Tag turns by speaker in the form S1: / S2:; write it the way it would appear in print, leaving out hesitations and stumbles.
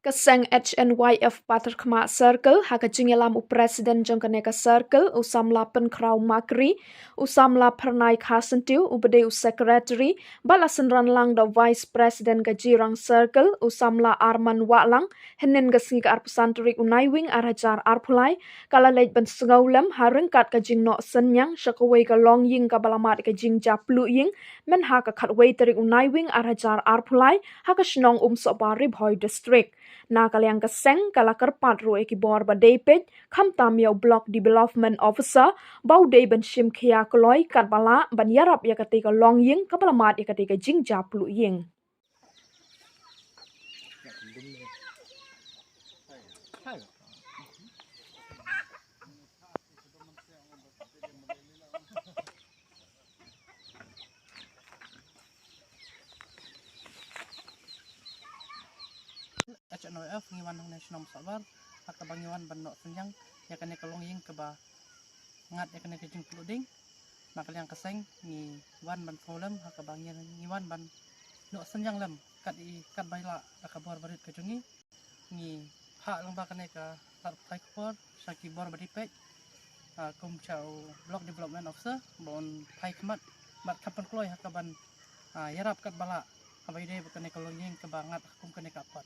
S1: Ka Seng NHYF Pater Khma Circle haka jingiarap Presiden jongkane ka Circle usam lapen kraw makri usam la pernai khasentiu ubede Secretary balasan ranlang da Vice President ka jirang Circle usam la Arman Waklang henin ka singa arpusan terik unaiwing arajar arpulai kala leit ban sengaulam harengkat ka jingno senyang syakawai ka Longïing ka balamat ka jingiarap Longïing men haka khatwai terik unaiwing arajar arpulai haka Shnong Umsohbar Ribhoi District. Na kaliang ka Seng kala kerpat ruai ki bor ba depet kham tam yau block development officer bau dei ban shim khia koloi kat bala ban yarap ya katika Longïing ka balamat ya katika jingiarap Longïing.
S2: Seng NHYF ngiwan hong Shnong Umsohbar haka bangiwan ban nok senyang ya kene ka Longïing ke ba ngat ya kene ka jing peluding nak liang ka Seng ni wan ban problem haka bangian ngiwan ban nok senyang lem kat baila haka bor barit ka jungi ni hak lang ba kene ka tar pai kor saki bor badipek kum chau block development officer bon pai kmat mat kapan kloi haka ban yarap kat bala abai dei kene ka Longïing ke bangat kum kene ka pat.